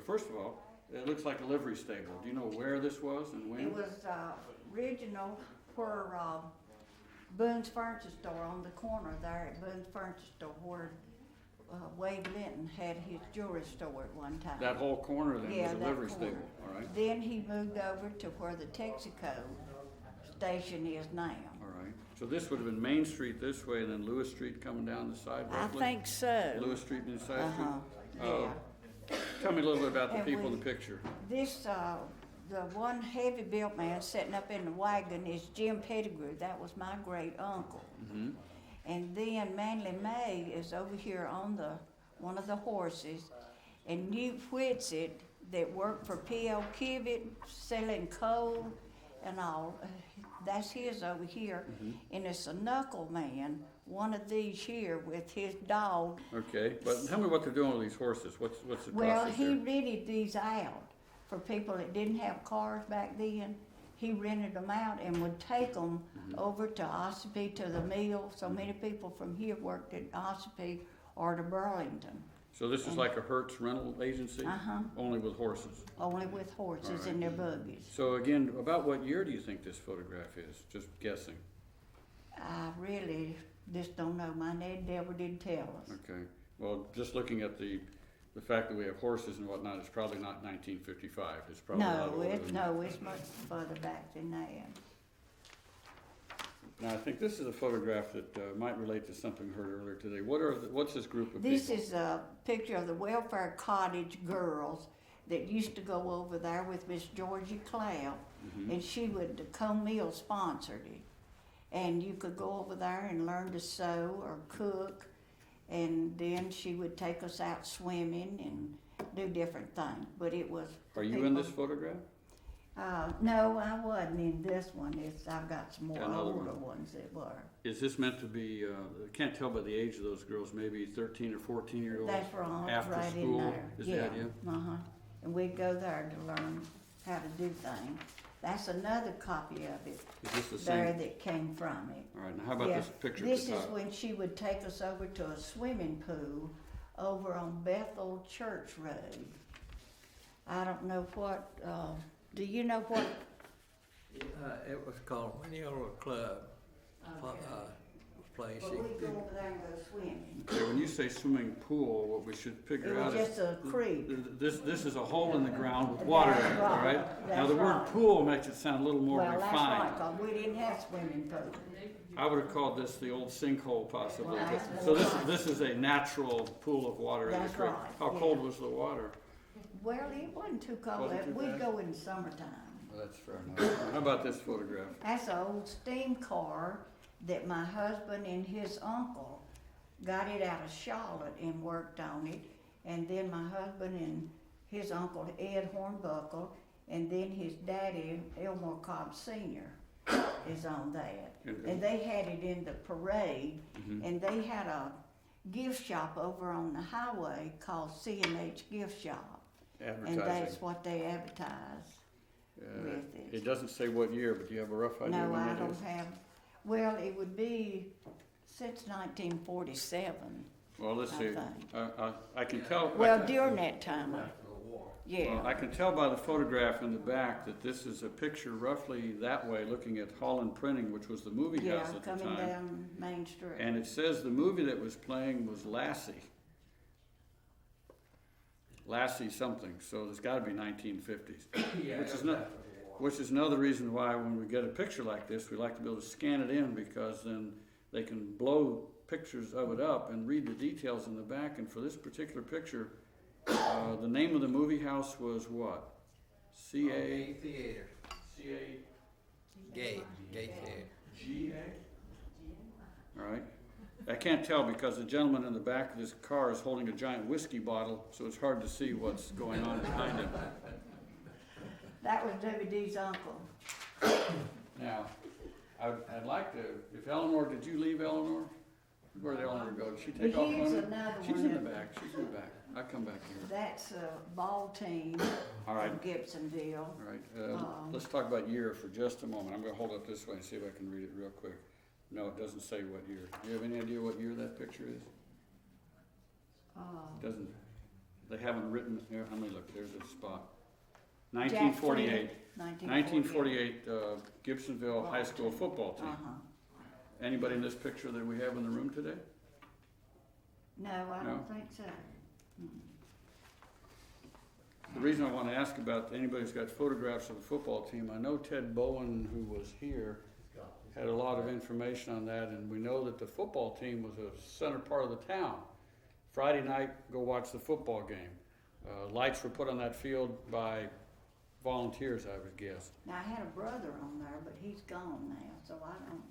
first of all, it looks like a livery stable. Do you know where this was and when? It was original where Boone's Furniture Store, on the corner there at Boone's Furniture Store, where Wade Linton had his jewelry store at one time. That whole corner then was a that livery corner. stable, all right? Then he moved over to where the Texaco station is now. All right. So this would have been Main Street this way and then Lewis Street coming down the side? I roughly? think so. Lewis Street and the side Uh-huh, street? yeah. Tell me a little bit about the And people in we- the picture. This, the one heavy built man sitting up in the wagon is Jim Pettigrew. That was my great uncle. Mm-hmm. And then Manly May is over here on one of the horses. And Newt Whitsitt, that worked for P.L. Kivett, selling coal and all, that's his over here. Mm-hmm. And it's a knuckle man, one of these here with his dog. Okay, but tell me what they're doing with these horses. What's the Well, process he here? rented these out for people that didn't have cars back then. He rented them out and would take them over to Ossipee, to the mill. So many people from here worked at Ossipee or to Burlington, So this is like a Hertz rental agency? Uh-huh. Only with horses? only with horses All and right. their buggies. So again, about what year do you think this photograph is? Just guessing. I really just don't know. My dad never did tell us. Okay. Well, just looking at the fact that we have horses and whatnot, it's probably not 1955. It's probably a lot No, older than that. it's much further back than that. Now, I think this is a photograph that might relate to something we heard earlier today. What's this group of This people? is a picture of the welfare cottage girls that used to go over there with Miss Georgie Cloud, and she would, Cone Mill sponsored it. And you could go over there and learn to sew or cook, and then she would take us out swimming and do different things. But it was. Are you in this photograph? No, I wasn't in this one. I've got some more Got another older one. ones that were. Is this meant to be, I can't tell by the age of those girls, maybe 13 or 14-year-olds? That's right, After right school, in there. is the idea? Uh-huh. And we'd go there to learn how to do things. That's another copy of it Is this the there same? that came from it. All right, now how about Yeah, this picture at This the is top? when she would take us over to a swimming pool over on Bethel Church Road. I don't know what, do you know what? It was called Mineola Club place. Well, we'd go over there and go swimming. Okay, when you say swimming pool, what we should It figure was out is... just a creek. This is a hole in the ground with water in it, That's all right, right? Now, that's the word right. pool makes it sound a little more Well, that's right, refined. 'cause we didn't have swimming pools. I would have called this the old sinkhole possibly. Well, that's So right. this is a natural pool of water in the That's creek. right, How yeah. cold was the water? Well, it wasn't too cold. Wasn't too We'd bad? go in the summertime. Well, that's fair enough. How about this photograph? That's an old steam car that my husband and his uncle got it out of Charlotte and worked on it. And then my husband and his uncle Ed Hornbuckle, and then his daddy Elmore Cobb Sr. is on that. And they had it in the parade, and they had a gift shop over on the highway called C&H Gift Shop. And that's Advertising. what they advertised with It it. doesn't say what year, but do you have a rough idea No, when I that don't is? have, well, it would be since 1947. Well, let's I see. think. I can tell. Well, during that time, Well, yeah. I can tell by the photograph in the back that this is a picture roughly that way, looking at Holland Printing, which was the movie house Yeah, at the coming time. down Main Street. And it says the movie that was playing was Lassie. Lassie something, so there's gotta be 1950s. Which is another reason why when we get a picture like this, we like to be able to scan it in, because then they can blow pictures of it up and read the details in the back. And for this particular picture, the name of the movie house was what? C-A? Theater. C-A? Gay Theater. G-A? All right. I can't tell because the gentleman in the back of this car is holding a giant whiskey bottle, so it's hard to see what's going on behind him. That was WD's uncle. Now, I'd like to, if Eleanor, did you leave Eleanor? Where'd Eleanor go? Did she take off Here's running? another She's one in the that- back, she's in the back. I'll come back here. That's a ball team All right. from Gibsonville. All right, let's talk about year for just a moment. I'm gonna hold it this way and see if I can read it real quick. No, it doesn't say what year. Do you have any idea what year that picture is? Uh, Doesn't, they haven't written, here, let me look, there's a spot. 1948, Nineteen 1948, Gibsonville High School football team. Uh-huh. Anybody in this picture that we have in the room today? No, I No? don't think so. The reason I want to ask about, anybody who's got photographs of the football team, I know Ted Bowen, who was here, had a lot of information on that, and we know that the football team was a center part of the town. Friday night, go watch the football game. Lights were put on that field by volunteers, I would guess. Now, I had a brother on there, but he's gone now, so I don't,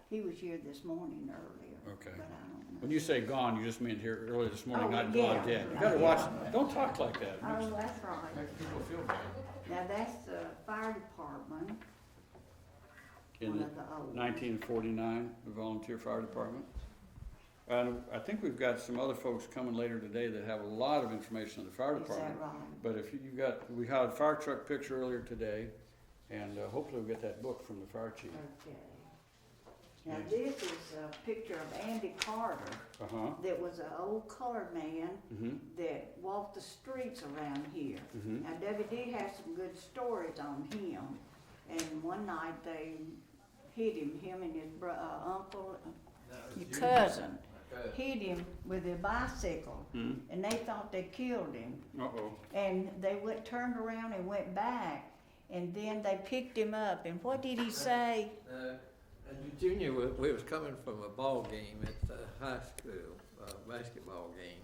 he was here this morning earlier. Okay. But I don't know. When you say gone, you just mean here early this morning, Oh, not yeah. gone dead. You gotta watch, don't talk like that. It Oh, makes- that's right. makes people feel bad. Now, that's the fire department, In one the of the old. 1949, the volunteer fire department. And I think we've got some other folks coming later today that have a lot of information on the fire Is that department. right? But if you've got, we had a fire truck picture earlier today, and hopefully we'll get that book from the fire chief. Okay. Now, this is a picture of Andy Carter, Uh-huh, that was an old colored man mm-hmm, that walked the streets around here. mm-hmm. Now, Debbie did have some good stories on him, and one night they hit him and his uncle, your cousin, hit him with a bicycle, Mm-hmm. and they thought they killed him. Uh-oh, And they turned around and went back, and then they picked him up, and what did he say? Junior, we was coming from a ball game at the high school, basketball game,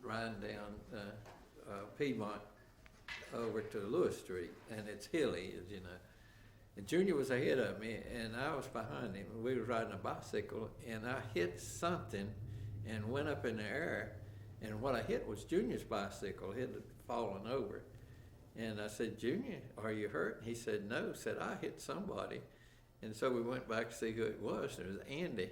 riding down Piedmont over to Lewis Street, and it's hilly, as you know. And Junior was ahead of me, and I was behind him. We was riding a bicycle, and I hit something and went up in the air, and what I hit was Junior's bicycle. It had fallen over. And I said, Junior, are you hurt? He said, no. I said, I hit somebody. And so we went back to see who it was. It was Andy.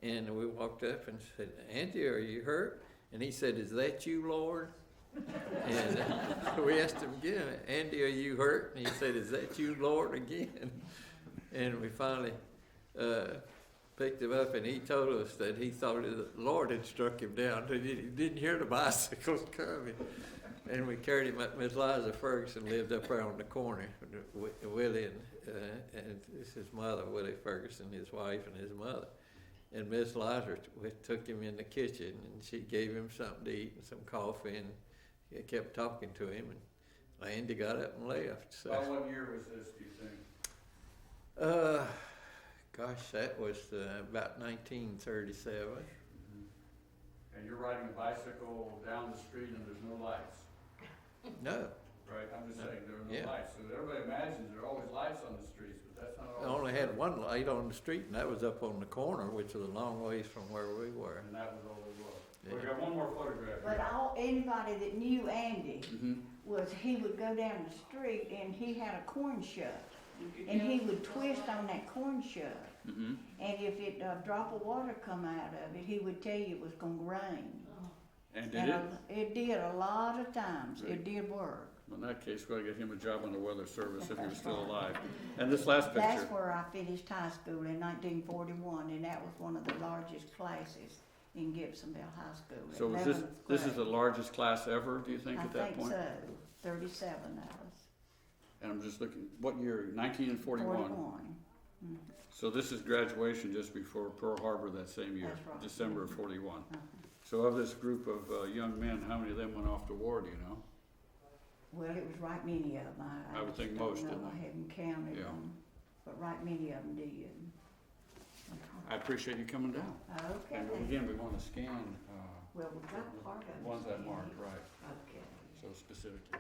And we walked up and said, Andy, are you hurt? And he said, is that you, Lord? And we asked him again, Andy, are you hurt? And he said, is that you, Lord, again? And we finally picked him up, and he told us that he thought the Lord had struck him down. He didn't hear the bicycles coming. And we carried him up. Miss Liza Ferguson lived up there on the corner. Willie and this is his mother, Willie Ferguson, his wife, and his mother. And Miss Liza took him in the kitchen, and she gave him something to eat and some coffee, and kept talking to him. And Andy got up and left. So. About what year was this, do you think? Gosh, that was about 1937. Mm-hmm. And you're riding a bicycle down the street and there's no lights, No, right? I'm just saying, there are no Yeah. lights. So everybody imagines there are always lights on the streets, but that's not I always only had true. one light on the street, and that was up on the corner, which was a long ways from where we were. And that was all there was. Yeah. We got one more photograph But here. anybody that knew Andy Mm-hmm. was he would go down the street and he had a corn shuck, and he would twist on that corn shuck. Mm-hmm. And if a drop of water come out of it, he would tell you it was gonna rain. And did And it? it did a lot of times. Right. It did work. In that case, we gotta get him a job on the weather service if he was still alive. And this last That's picture, where I finished high school in 1941, and that was one of the largest classes in Gibsonville High School. so is this is the largest class ever, do you think, at that point? I think so, 37 of us. And I'm just looking, what year, 1941? 41. Mhm. So this is graduation just before Pearl Harbor that same year, That's right. December of 41. Uh-huh. So of this group of young men, how many of them went off to war, do you know? Well, it was right many of them. I would just think don't most, know. didn't I they? haven't counted Yeah. them, but right many of them did. I appreciate you coming down. Okay. And again, we want to scan Well, we got part of it. ones that marked, right, Okay. so specifically.